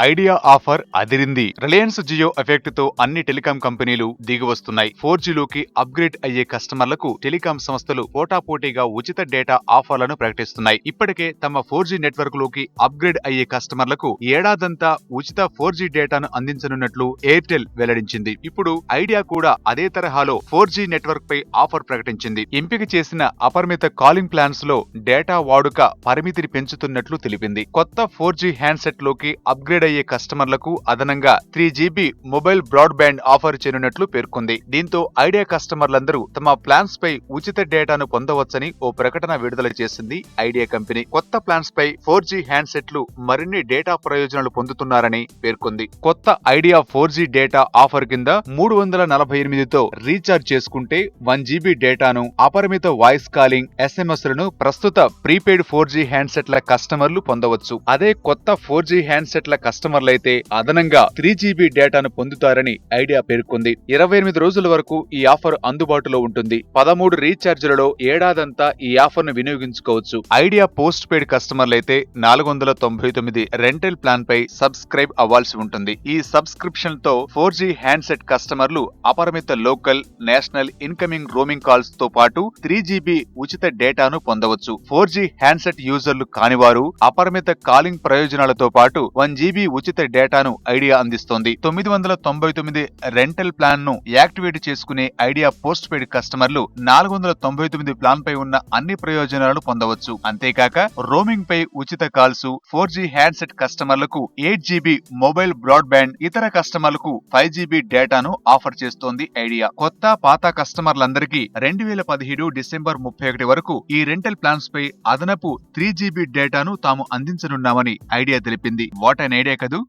Idea offer అదిరింది. Reliance Jio effect తో అన్ని telecom కంపెనీలు దిగివస్తున్నాయి. 4G లోకి అప్గ్రేడ్ అయ్యే కస్టమర్లకు టెలికాం సంస్థలు పోటాపోటీగా ఉచిత డేటా ఆఫర్లను ప్రకటిస్తున్నాయి. ఇప్పటికే తమ 4G నెట్వర్క్ లోకి అప్గ్రేడ్ అయ్యే కస్టమర్లకు ఏడాదంతా ఉచిత 4G డేటాను అందించనున్నట్లు ఎయిర్టెల్ వెల్లడించింది. ఇప్పుడు ఐడియా కూడా అదే తరహాలో 4G నెట్వర్క్ పై ఆఫర్ ప్రకటించింది. ఎంపిక చేసిన అపరిమిత కాలింగ్ ప్లాన్స్ లో డేటా వాడుక పరిమితిని పెంచుతున్నట్లు తెలిపింది. కొత్త 4G హ్యాండ్సెట్ లోకి అప్గ్రేడ్ అయ్యే కస్టమర్లకు అదనంగా 3GB మొబైల్ బ్రాడ్బ్యాండ్ ఆఫర్ చేయనున్నట్లు పేర్కొంది. దీంతో ఐడియా కస్టమర్లందరూ తమ ప్లాన్స్ పై ఉచిత డేటాను పొందవచ్చని ఓ ప్రకటన విడుదల చేసింది ఐడియా కంపెనీ. కొత్త ప్లాన్స్ పై 4G హ్యాండ్సెట్లు మరిన్ని డేటా ప్రయోజనాలు పొందుతున్నారని పేర్కొంది. కొత్త ఐడియా 4G డేటా ఆఫర్ కింద 348తో రీఛార్జ్ చేసుకుంటే 1GB డేటాను, అపరిమిత వాయిస్ కాలింగ్, SMS లను ప్రస్తుత ప్రీపెయిడ్ 4G హ్యాండ్సెట్ల కస్టమర్లు పొందవచ్చు. అదే కొత్త 4G హ్యాండ్సెట్ల కస్టమర్లైతే అదనంగా 3GB డేటాను పొందుతారని ఐడియా పేర్కొంది. 28 రోజుల వరకు ఈ ఆఫర్ అందుబాటులో ఉంటుంది. 13 రీఛార్జీలలో ఏడాదంతా ఈ ఆఫర్ ను వినియోగించుకోవచ్చు. ఐడియా పోస్ట్ పెయిడ్ కస్టమర్లైతే 499 రెంటల్ ప్లాన్ పై సబ్స్క్రైబ్ అవ్వాల్సి ఉంటుంది. ఈ సబ్స్క్రిప్షన్ తో 4G హ్యాండ్సెట్ కస్టమర్లు అపరిమిత local, national incoming roaming calls తో పాటు 3GB ఉచిత డేటాను పొందవచ్చు. 4G హ్యాండ్సెట్ యూజర్లు కానివారు అపరిమిత కాలింగ్ ప్రయోజనాలతో పాటు 1GB ఉచిత డేటాను ఐడియా అందిస్తోంది. 999 రెంటల్ ప్లాన్ ను యాక్టివేట్ చేసుకునే ఐడియా పోస్ట్ పెయిడ్ కస్టమర్లు 499 ప్లాన్ పై ఉన్న అన్ని ప్రయోజనాలను పొందవచ్చు. అంతేకాక రోమింగ్ పై ఉచిత కాల్స్, 4G హ్యాండ్సెట్ కస్టమర్లకు 8GB మొబైల్ బ్రాడ్బ్యాండ్, ఇతర కస్టమర్లకు 5GB డేటాను ఆఫర్ చేస్తోంది ఐడియా. కొత్త పాత కస్టమర్లందరికీ 2017 డిసెంబర్ 31 వరకు ఈ రెంటల్ ప్లాన్స్ పై అదనపు 3GB డేటాను తాము అందించనున్నామని ఐడియా తెలిపింది. వాట్ అన్ ఐడియా కదూ.